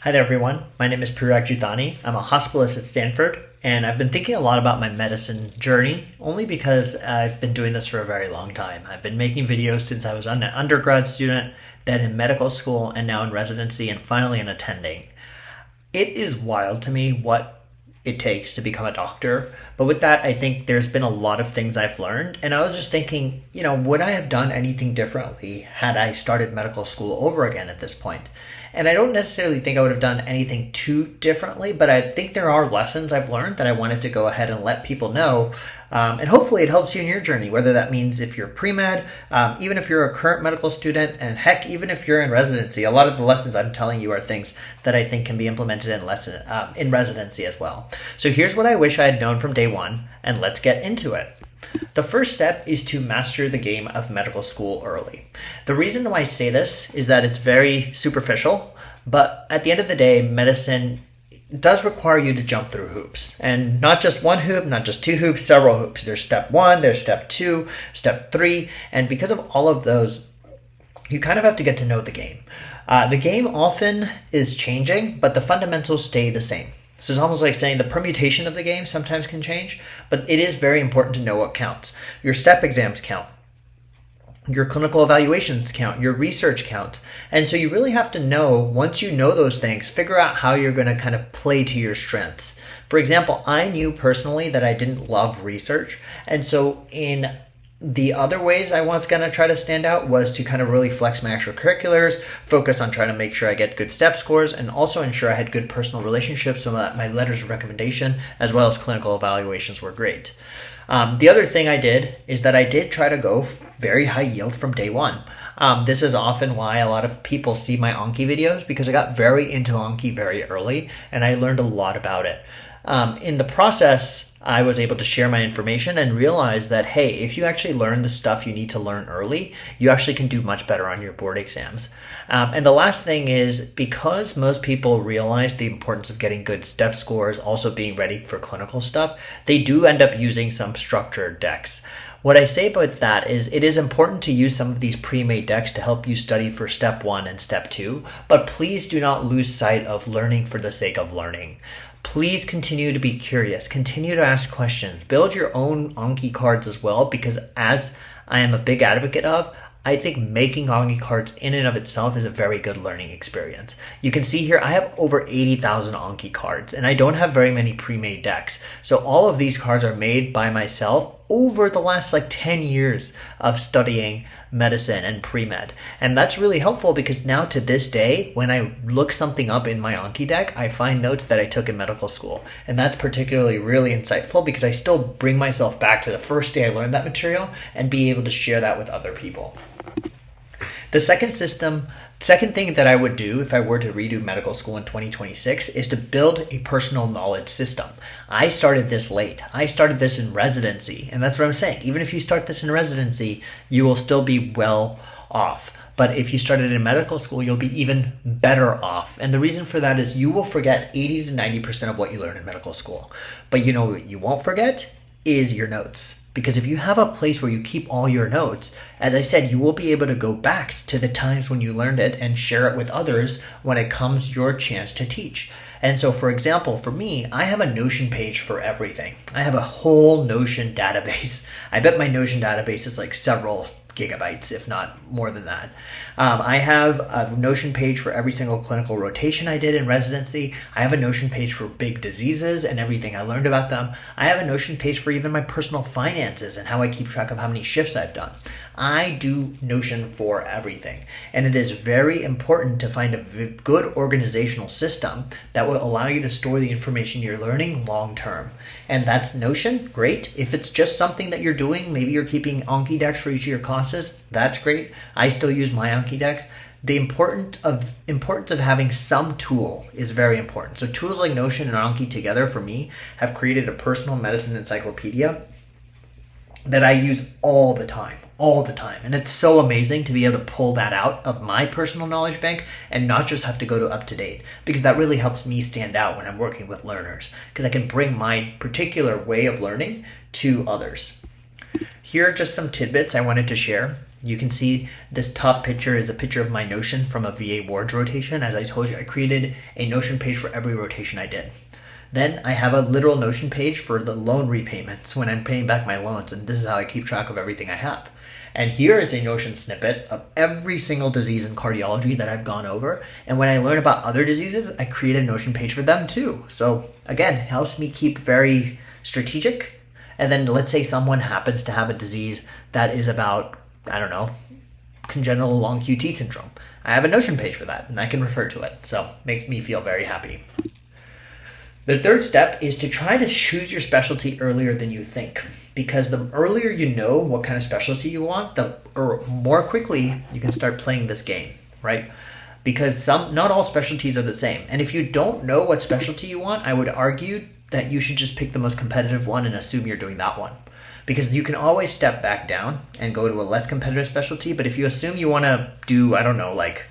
Hi there, everyone. My name is Parag Juthani. I'm a hospitalist at Stanford, and I've been thinking a lot about my medicine journey only because I've been doing this for a very long time. I've been making videos since I was an undergrad student, then in medical school, and now in residency, and finally in attending. It is wild to me what it takes to become a doctor. But with that, I think there's been a lot of things I've learned. And I was just thinking, would I have done anything differently had I started medical school over again at this point? And I don't necessarily think I would have done anything too differently, but I think there are lessons I've learned that I wanted to go ahead and let people know. And hopefully it helps you in your journey, whether that means if you're pre-med, even if you're a current medical student, and heck, even if you're in residency. A lot of the lessons I'm telling you are things that I think can be implemented in residency as well. So here's what I wish I had known from day one, and let's get into it. The first step is to master the game of medical school early. The reason why I say this is that it's very superficial, but at the end of the day, medicine does require you to jump through hoops. And not just one hoop, not just two hoops, several hoops. There's step 1, there's step 2, step 3, and because of all of those, you kind of have to get to know the game. The game often is changing, but the fundamentals stay the same. So it's almost like saying the permutation of the game sometimes can change, but it is very important to know what counts. Your step exams count. Your clinical evaluations count, your research counts. And so you really have to know, once you know those things, figure out how you're going to kind of play to your strengths. For example, I knew personally that I didn't love research. And so in the other ways I was going to try to stand out was to kind of really flex my extracurriculars, focus on trying to make sure I get good step scores, and also ensure I had good personal relationships so that my letters of recommendation as well as clinical evaluations were great. The other thing I did is that I did try to go very high yield from day one. This is often why a lot of people see my Anki videos, because I got very into Anki very early and I learned a lot about it. In the process, I was able to share my information and realize that, hey, if you actually learn the stuff you need to learn early, you actually can do much better on your board exams. And the last thing is, because most people realize the importance of getting good step scores, also being ready for clinical stuff, they do end up using some structured decks. What I say about that is it is important to use some of these pre-made decks to help you study for step 1 and step 2, but please do not lose sight of learning for the sake of learning. Please continue to be curious, continue to ask questions, build your own Anki cards as well, because as I am a big advocate of, I think making Anki cards in and of itself is a very good learning experience. You can see here I have over 80,000 Anki cards, and I don't have very many pre-made decks. So all of these cards are made by myself over the last 10 years of studying medicine and pre-med. And that's really helpful because now to this day, when I look something up in my Anki deck, I find notes that I took in medical school. And that's particularly really insightful because I still bring myself back to the first day I learned that material and be able to share that with other people. The second thing that I would do if I were to redo medical school in 2026 is to build a personal knowledge system. I started this late. I started this in residency, and that's what I'm saying. Even if you start this in residency, you will still be well off. But if you started in medical school, you'll be even better off. And the reason for that is you will forget 80 to 90% of what you learn in medical school. But you know what you won't forget is your notes. Because if you have a place where you keep all your notes, as I said, you will be able to go back to the times when you learned it and share it with others when it comes your chance to teach. And so, for example, for me, I have a Notion page for everything. I have a whole Notion database. I bet my Notion database is several gigabytes, if not more than that. I have a Notion page for every single clinical rotation I did in residency. I have a Notion page for big diseases and everything I learned about them. I have a Notion page for even my personal finances and how I keep track of how many shifts I've done. I do Notion for everything. And it is very important to find a good organizational system that will allow you to store the information you're learning long term. And that's Notion, great. If it's just something that you're doing, maybe you're keeping Anki decks for each of your classes, that's great. I still use my Anki decks. The importance of having some tool is very important. So tools like Notion and Anki together for me have created a personal medicine encyclopedia that I use all the time. And it's so amazing to be able to pull that out of my personal knowledge bank and not just have to go to UpToDate, because that really helps me stand out when I'm working with learners, because I can bring my particular way of learning to others. Here are just some tidbits I wanted to share. You can see this top picture is a picture of my Notion from a VA wards rotation. As I told you, I created a Notion page for every rotation I did. Then I have a literal Notion page for the loan repayments when I'm paying back my loans, and this is how I keep track of everything I have. And here is a Notion snippet of every single disease in cardiology that I've gone over. And when I learn about other diseases, I create a Notion page for them too. So again, it helps me keep very strategic. And then let's say someone happens to have a disease that is about, I don't know, congenital long QT syndrome. I have a Notion page for that and I can refer to it. So it makes me feel very happy. The third step is to try to choose your specialty earlier than you think, because the earlier you know what kind of specialty you want, the more quickly you can start playing this game, right? Because not all specialties are the same. And if you don't know what specialty you want, I would argue that you should just pick the most competitive one and assume you're doing that one. Because you can always step back down and go to a less competitive specialty. But if you assume you want to do, I don't know, like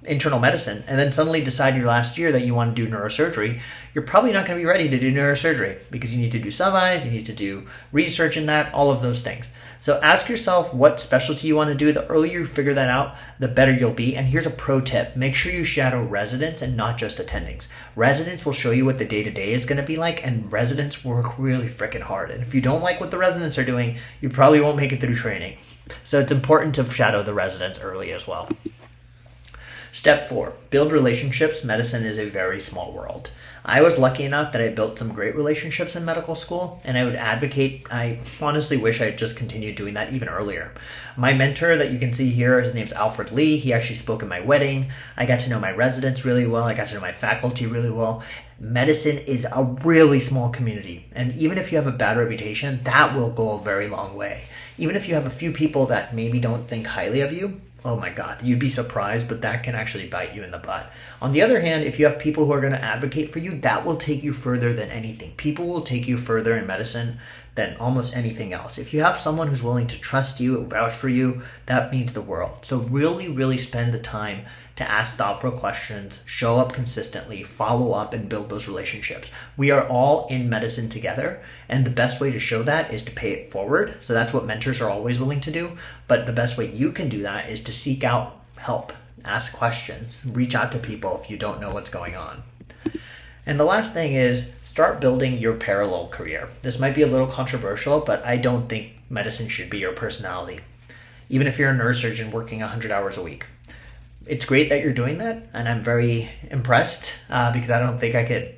internal medicine, and then suddenly decide your last year that you want to do neurosurgery, you're probably not going to be ready to do neurosurgery because you need to do sub-Is, you need to do research in that, all of those things. So ask yourself what specialty you want to do. The earlier you figure that out, the better you'll be. And here's a pro tip. Make sure you shadow residents and not just attendings. Residents will show you what the day-to-day is going to be like, and residents work really freaking hard. And if you don't like what the residents are doing, you probably won't make it through training. So it's important to shadow the residents early as well. Step 4, build relationships. Medicine is a very small world. I was lucky enough that I built some great relationships in medical school, and I would advocate, I honestly wish I had just continued doing that even earlier. My mentor that you can see here, his name's Alfred Lee. He actually spoke at my wedding. I got to know my residents really well. I got to know my faculty really well. Medicine is a really small community, and even if you have a bad reputation, that will go a very long way. Even if you have a few people that maybe don't think highly of you, oh my God, you'd be surprised, but that can actually bite you in the butt. On the other hand, if you have people who are going to advocate for you, that will take you further than anything. People will take you further in medicine than almost anything else. If you have someone who's willing to trust you, vouch for you, that means the world. So really, really spend the time to ask thoughtful questions, show up consistently, follow up, and build those relationships. We are all in medicine together, and the best way to show that is to pay it forward. So that's what mentors are always willing to do. But the best way you can do that is to seek out help, ask questions, reach out to people if you don't know what's going on. And the last thing is start building your parallel career. This might be a little controversial, but I don't think medicine should be your personality. Even if you're a neurosurgeon working 100 hours a week. It's great that you're doing that, and I'm very impressed because I don't think I could,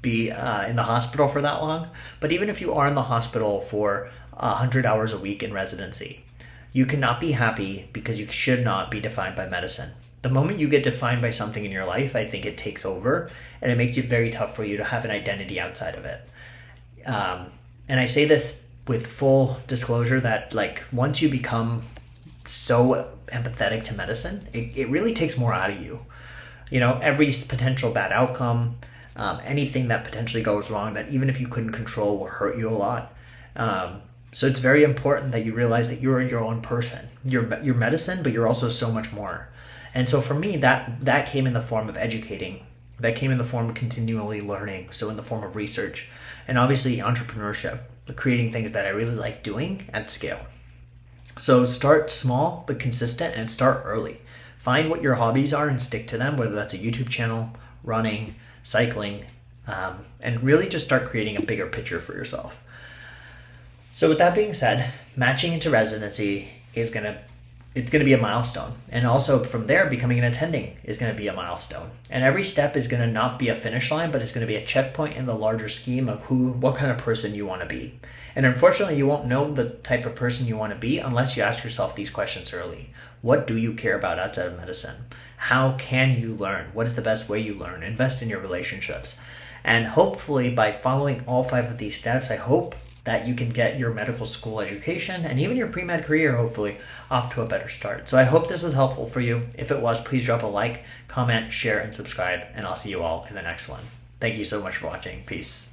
be in the hospital for that long. But even if you are in the hospital for 100 hours a week in residency, you cannot be happy because you should not be defined by medicine. The moment you get defined by something in your life, I think it takes over, and it makes it very tough for you to have an identity outside of it. And I say this with full disclosure that once you become so empathetic to medicine, it really takes more out of you. Every potential bad outcome, anything that potentially goes wrong that even if you couldn't control will hurt you a lot. So it's very important that you realize that you're your own person. You're medicine, but you're also so much more. And so for me, that came in the form of educating. That came in the form of continually learning. So in the form of research and obviously entrepreneurship, creating things that I really like doing at scale. So start small but consistent and start early. Find what your hobbies are and stick to them, whether that's a YouTube channel, running, cycling, and really just start creating a bigger picture for yourself. So with that being said, matching into residency is going to be a milestone. And also from there, becoming an attending is going to be a milestone. And every step is going to not be a finish line, but it's going to be a checkpoint in the larger scheme of what kind of person you want to be. And unfortunately, you won't know the type of person you want to be unless you ask yourself these questions early. What do you care about outside of medicine? How can you learn? What is the best way you learn? Invest in your relationships. And hopefully by following all 5 of these steps, I hope that you can get your medical school education and even your pre-med career, hopefully, off to a better start. So I hope this was helpful for you. If it was, please drop a like, comment, share, and subscribe, and I'll see you all in the next one. Thank you so much for watching. Peace.